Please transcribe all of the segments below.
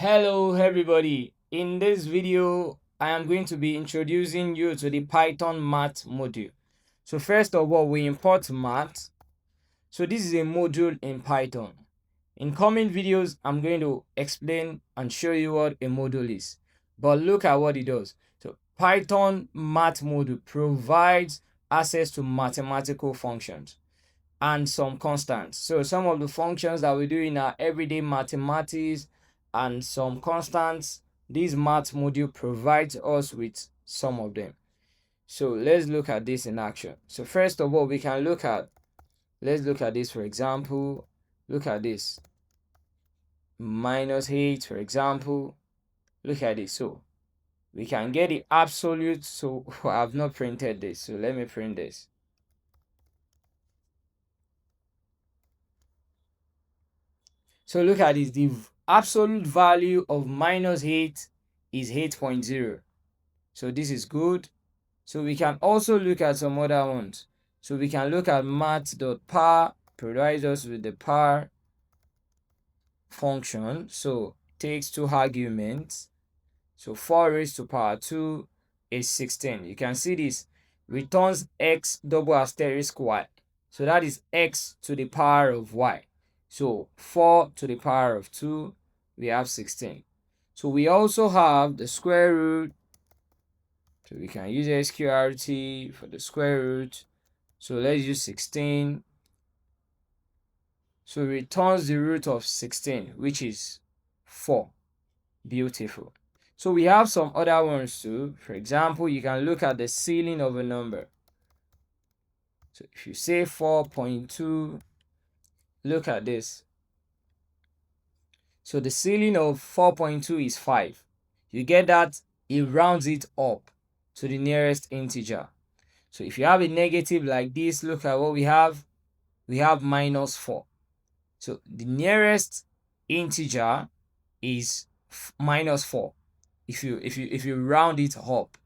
Hello everybody, in this video I am going to be introducing you to the Python math module. So first of all, we import math. So this is a module in Python. In coming videos I'm going to explain and show you what a module is, but look at what it does. So Python math module provides access to mathematical functions and some constants. So some of the functions that we do in our everyday mathematics and some constants, this math module provides us with some of them. So let's look at this in action. So first of all, let's look at this. For example, look at this, -8, for example. Look at this. So we can get the absolute. So I've not printed this, so let me print this. So look at this, the absolute value of -8 is 8.0. So this is good. So we can also look at some other ones. So we can look at math.par, provides us with the par function. So takes two arguments. So 4 raised to power 2 is 16. You can see this returns x double asterisk y. So that is x to the power of y. So 4 to the power of 2, we have 16. So we also have the square root. So we can use sqrt for the square root. So let's use 16. So it returns the root of 16, which is 4. Beautiful. So we have some other ones too. For example, you can look at the ceiling of a number. So if you say 4.2, look at this. So the ceiling of 4.2 is 5. You get that it rounds it up to the nearest integer. So if you have a negative like this, look at what we have. We have -4. So the nearest integer is -4 if you round it up.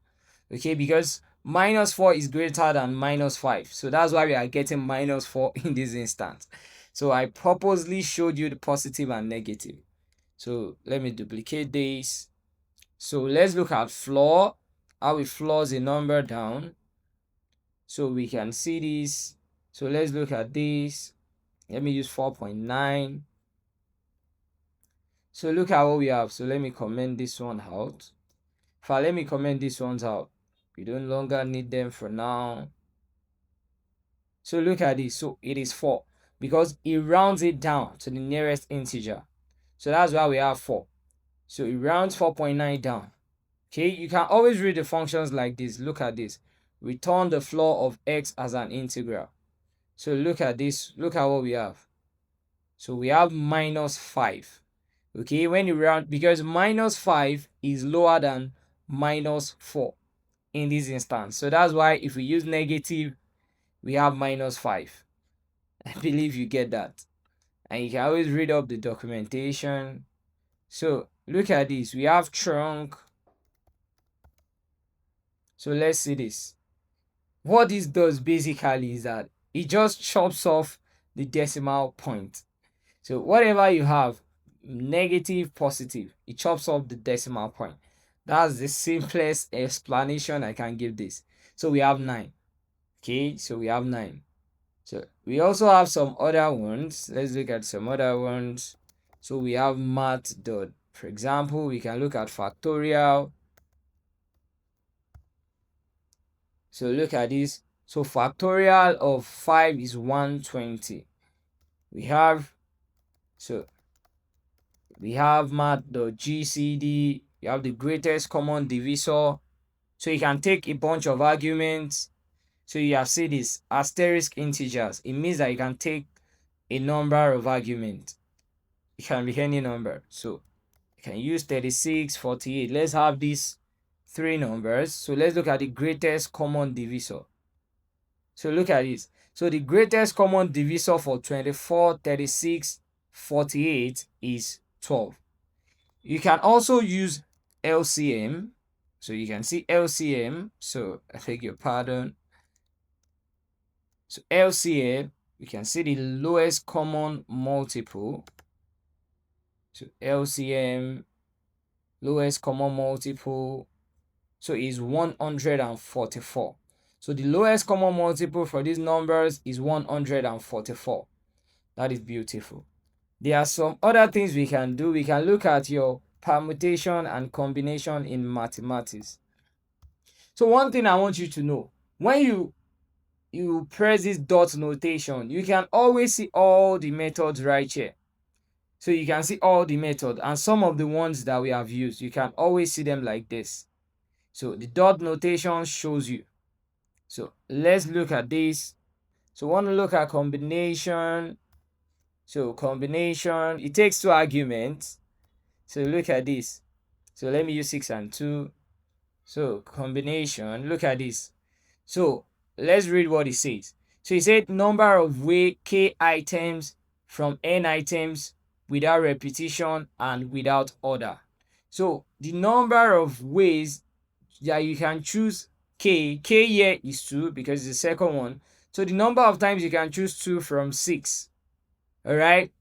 Okay, because -4 is greater than -5. So that's why we are getting -4 in this instance. So I purposely showed you the positive and negative. So let me duplicate this. So let's look at floor, how it floors a number down. So we can see this. So let's look at this. Let me use 4.9. So look at what we have. So let me comment this one out. Let me comment these ones out. We no longer need them for now. So look at this. So it is 4 because it rounds it down to the nearest integer. So that's why we have 4. So it rounds 4.9 down. Okay, you can always read the functions like this. Look at this. Return the floor of x as an integral. So look at this. Look at what we have. So we have -5. Okay, when you round, because -5 is lower than -4 in this instance. So that's why if we use negative, we have -5. I believe you get that. And you can always read up the documentation. So look at this. We have trunc. So let's see this. What this does basically is that it just chops off the decimal point. So whatever you have, negative, positive, it chops off the decimal point. That's the simplest explanation I can give this. So we have 9. Okay, so we have 9. So we also have some other ones. Let's look at some other ones. So we have math dot. For example, we can look at factorial. So look at this. So factorial of 5 is 120. We have math.gcd. You have the greatest common divisor. So you can take a bunch of arguments. So you have seen this asterisk integers. It means that you can take a number of arguments. It can be any number. So you can use 36, 48. Let's have these 3 numbers. So let's look at the greatest common divisor. So look at this. So the greatest common divisor for 24, 36, 48 is 12. You can also use LCM. So you can see LCM. So I beg your pardon. So LCM, we can see the lowest common multiple. So LCM, lowest common multiple, so is 144. So the lowest common multiple for these numbers is 144. That is beautiful. There are some other things we can do. We can look at your permutation and combination in mathematics. So one thing I want you to know, when you press this dot notation, you can always see all the methods right here. So you can see all the methods, and some of the ones that we have used, you can always see them like this. So the dot notation shows you. So let's look at this. So want to look at combination. So combination, it takes two arguments. So look at this. So let me use 6 and 2. So combination, look at this. So let's read what it says. So it said number of way k items from n items without repetition and without order. So the number of ways that you can choose k here is 2 because it's the second one. So the number of times you can choose 2 from 6, all right,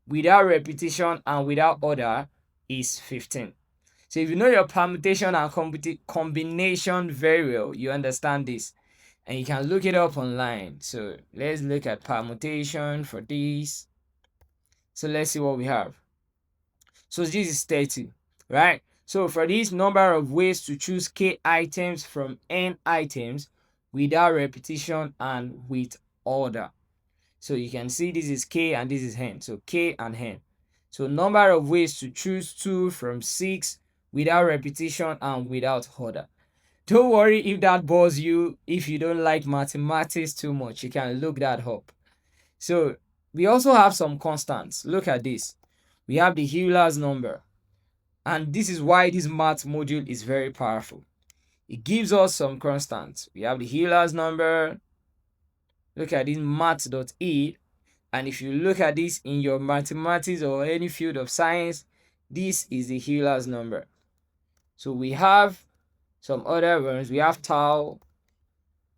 without repetition and without order is 15. So if you know your permutation and combination very well, you understand this. And you can look it up online. So let's look at permutation for this. So let's see what we have. So this is 30, right? So for this number of ways to choose k items from n items without repetition and with order. So you can see this is k and this is n. So k and n. So number of ways to choose 2 from 6 without repetition and without order. Don't worry if that bores you. If you don't like mathematics too much, you can look that up. So we also have some constants. Look at this. We have the Euler's number. And this is why this math module is very powerful. It gives us some constants. We have the Euler's number. Look at this math.e. And if you look at this in your mathematics or any field of science, this is the Euler's number. So we have some other ones. We have tau.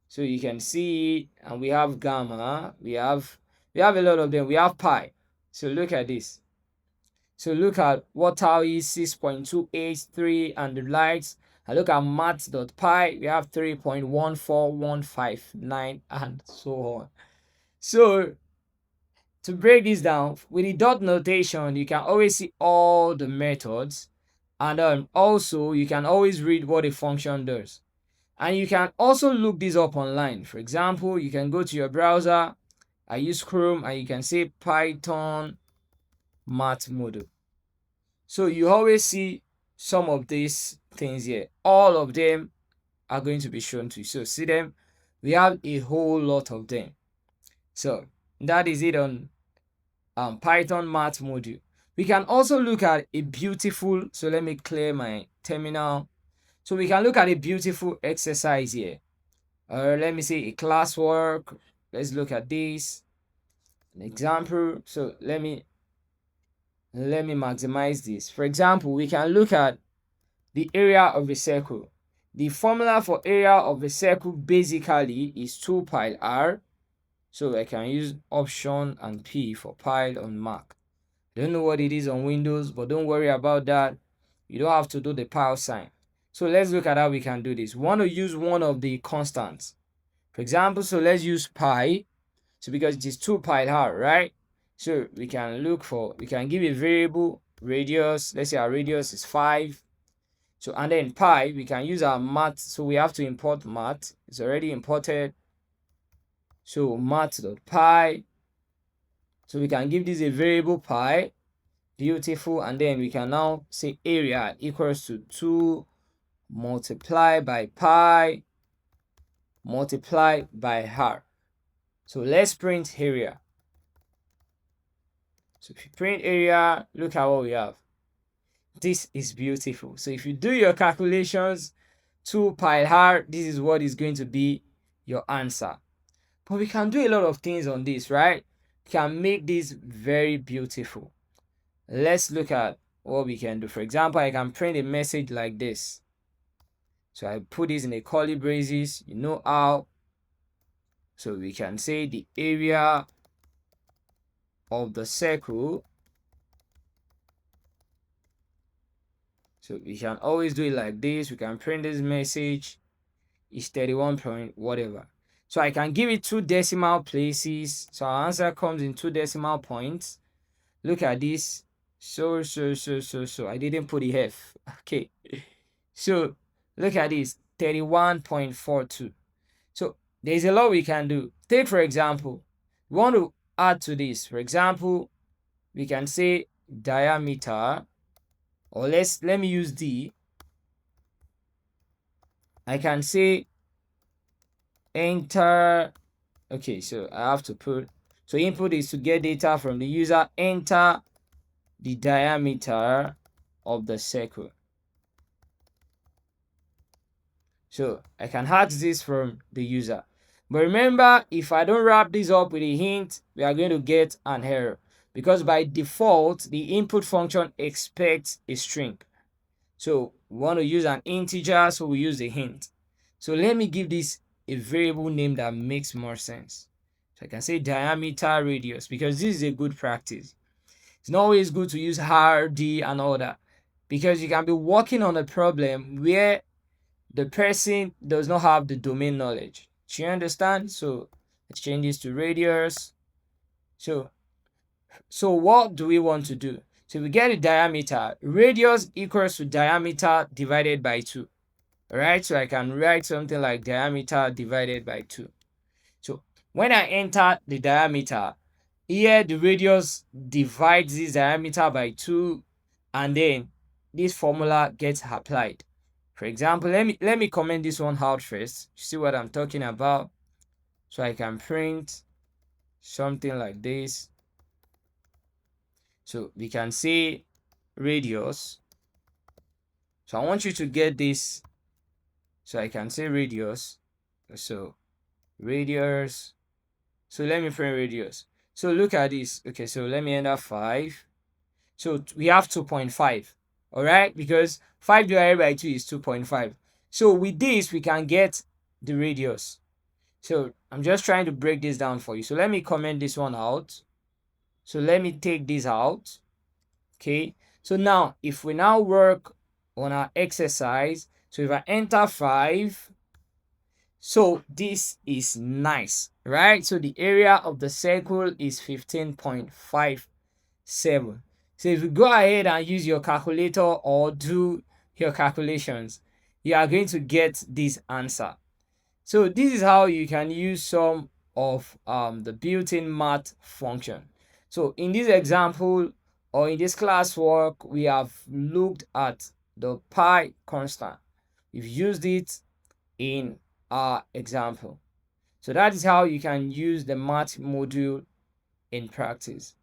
So you can see, and we have gamma. We have a lot of them. We have pi. So look at this. So look at what tau is, 6.283 and the likes. And look at math.pi. We have 3.14159 and so on. So to break this down, with the dot notation, you can always see all the methods. And also, you can always read what a function does. And you can also look this up online. For example, you can go to your browser. I use Chrome, and you can say Python math module. So you always see some of these things here. All of them are going to be shown to you. So see them. We have a whole lot of them. So that is it on Python math module. We can also look at a beautiful, so let me clear my terminal. So we can look at a beautiful exercise here. Or let me say a classwork. Let's look at this. An example. So let me maximize this. For example, we can look at the area of a circle. The formula for area of a circle basically is 2 pi r. So I can use option and P for pi on Mac. Don't know what it is on Windows, but don't worry about that. You don't have to do the pi sign. So let's look at how we can do this. We want to use one of the constants. For example, so let's use pi. So because it is 2 pi r, right? So we can give a variable radius. Let's say our radius is 5. So and then pi, we can use our math. So we have to import math. It's already imported. So math.pi. So we can give this a variable pi. Beautiful. And then we can now say area equals to 2 multiplied by pi multiplied by r. So let's print area. So if you print area, look at what we have. This is beautiful. So if you do your calculations, 2 pi r, this is what is going to be your answer. But we can do a lot of things on this, right? We can make this very beautiful. Let's look at what we can do. For example, I can print a message like this. So I put this in a curly braces, you know how. So we can say the area of the circle. So we can always do it like this. We can print this message. It's 31 point whatever. So I can give it 2 decimal places. So our answer comes in 2 decimal points. Look at this. So I didn't put the F. Okay. So look at this. 31.42. So there's a lot we can do. Take for example, we want to add to this. For example, we can say diameter, or let me use D. I can say enter. Okay, so I have to put, so input is to get data from the user. Enter the diameter of the circle. So I can ask this from the user. But remember, if I don't wrap this up with a hint, we are going to get an error, because by default, the input function expects a string. So we want to use an integer, so we use a hint. So let me give this a variable name that makes more sense. So I can say diameter radius, because this is a good practice. It's not always good to use RD and all that, because you can be working on a problem where the person does not have the domain knowledge. Do you understand? So let's change this to radius. So what do we want to do? So we get a diameter. Radius equals to diameter divided by 2. Alright, so I can write something like diameter divided by 2. So when I enter the diameter, here the radius divides this diameter by 2, and then this formula gets applied. For example, let me comment this one out first. See what I'm talking about. So I can print something like this. So we can say radius. So I want you to get this. So I can say radius. So radius. So let me print radius. So look at this. Okay, so let me enter 5. So we have 2.5. All right, because 5 divided by 2 is 2.5. So with this, we can get the radius. So I'm just trying to break this down for you. So let me comment this one out. So let me take this out. Okay. So now, if we now work on our exercise, so if I enter 5, so this is nice, right? So the area of the circle is 15.57. So if you go ahead and use your calculator or do your calculations, you are going to get this answer. So this is how you can use some of the built-in math function. So in this example, or in this classwork, we have looked at the pi constant. We've used it in our example. So that is how you can use the math module in practice.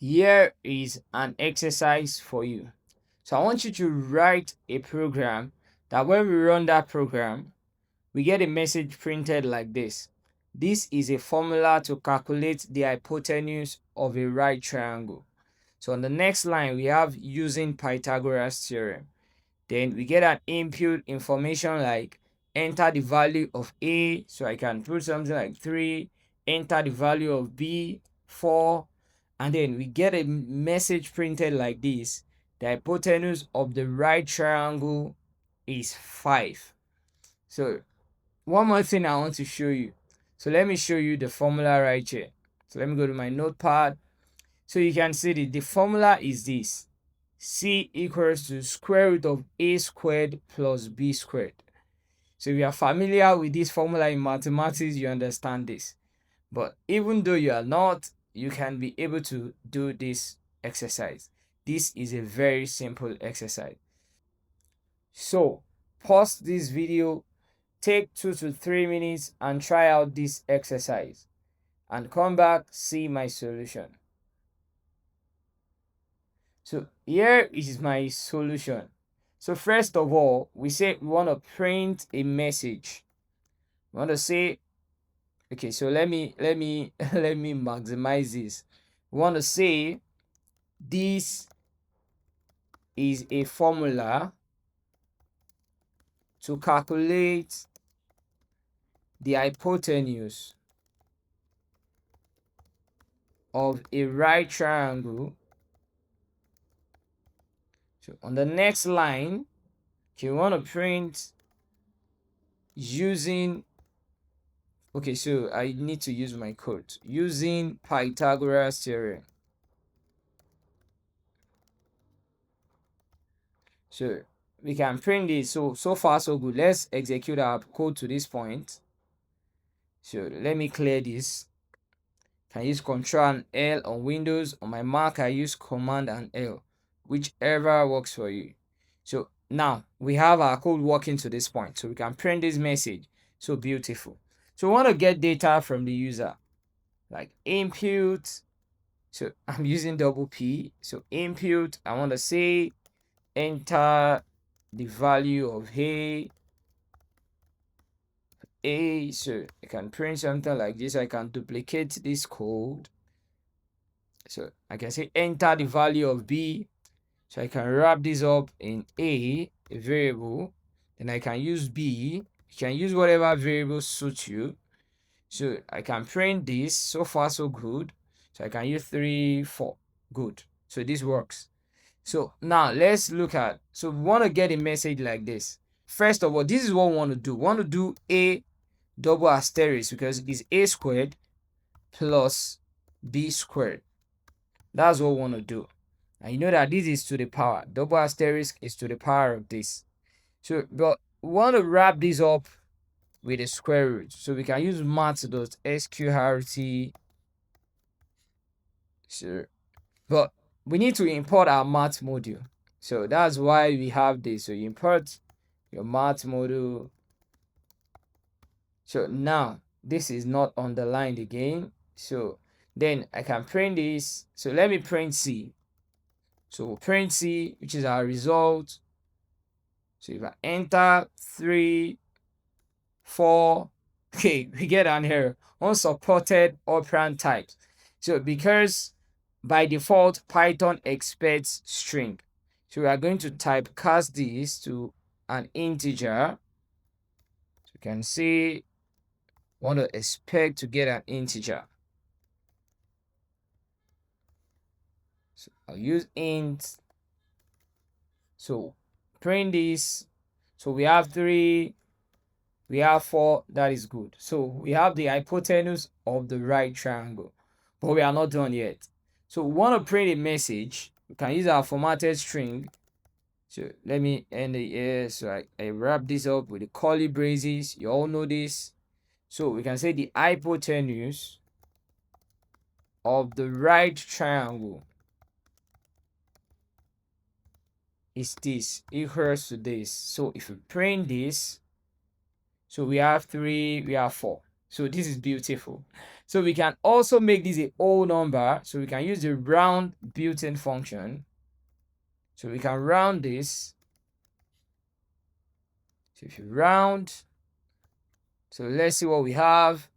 Here is an exercise for you. So I want you to write a program that when we run that program, we get a message printed like this. This is a formula to calculate the hypotenuse of a right triangle. So on the next line, we have using Pythagoras theorem. Then we get an input information like enter the value of A. So I can put something like 3, enter the value of B, 4. And then we get a message printed like this. The hypotenuse of the right triangle is 5. So one more thing I want to show you. So let me show you the formula right here. So let me go to my notepad. So you can see the formula is this. C equals to square root of A squared plus B squared. So if you are familiar with this formula in mathematics, you understand this. But even though you are not, you can be able to do this exercise. This is a very simple exercise. So pause this video, take 2 to 3 minutes and try out this exercise, and come back, see my solution. So here is my solution. So first of all, we say we want to print a message. We want to say, okay, so let me let me maximize this. We want to say this is a formula to calculate the hypotenuse of a right triangle. So on the next line, you want to print using, okay, so I need to use my code using Pythagoras theorem. So we can print this. So far so good. Let's execute our code to this point. So let me clear this. Can use Control and L on Windows. On my Mac, I use Command and L, whichever works for you. So now we have our code working to this point. So we can print this message. So beautiful. So we want to get data from the user, like input. So I'm using double P. So input, I want to say enter the value of A. So I can print something like this. I can duplicate this code. So I can say enter the value of B. So I can wrap this up in a variable. Then I can use B. You can use whatever variable suits you. So I can print this. So far so good. So I can use 3, 4. Good. So this works. So now let's look at, so we want to get a message like this. First of all, this is what we want to do. We want to do a double asterisk because it's a squared plus b squared. That's what we want to do. And you know that this is to the power. Double asterisk is to the power of this. So, but we want to wrap this up with a square root. So we can use math.sqrt. So, but we need to import our math module. So that's why we have this. So you import your math module. So now this is not underlined again. So then I can print this. So let me print C. So we'll print C, which is our result. So if I enter 3, 4, okay, we get an error. Unsupported operand types. So because by default Python expects string. So we are going to typecast this to an integer. So you can see want to expect to get an integer. So I'll use int. So print this. So we have 3, we have 4. That is good. So we have the hypotenuse of the right triangle, but we are not done yet. So we want to print a message. We can use our formatted string. So let me end it here. So I wrap this up with the curly braces. You all know this. So we can say the hypotenuse of the right triangle is this, equals to this. So if we print this, so we have 3, we have 4. So this is beautiful. So we can also make this a whole number. So we can use the round built-in function. So we can round this. So if you round, so let's see what we have.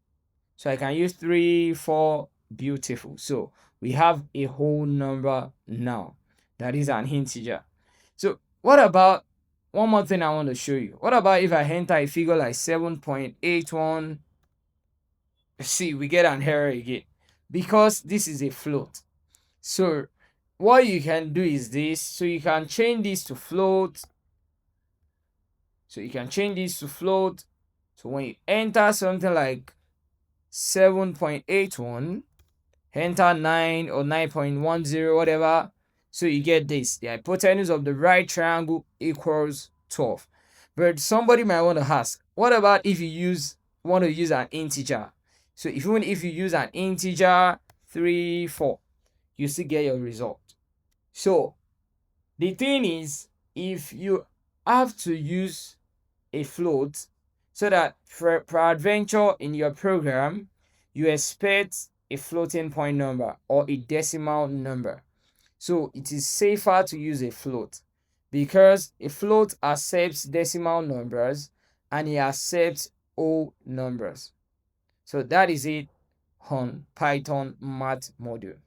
So I can use 3, 4. Beautiful. So we have a whole number now. That is an integer. So what about one more thing I want to show you? What about if I enter a figure like 7.81? See, we get an error again because this is a float. So what you can do is this. So you can change this to float. So you can change this to float. So when you enter something like 7.81, enter 9 or 9.10, whatever. So you get this. The hypotenuse of the right triangle equals 12. But somebody might want to ask, what about if you want to use an integer? So even if you use an integer 3, 4, you still get your result. So the thing is, if you have to use a float, so that for peradventure in your program, you expect a floating point number or a decimal number. So it is safer to use a float because a float accepts decimal numbers and it accepts whole numbers. So that is it on Python math module.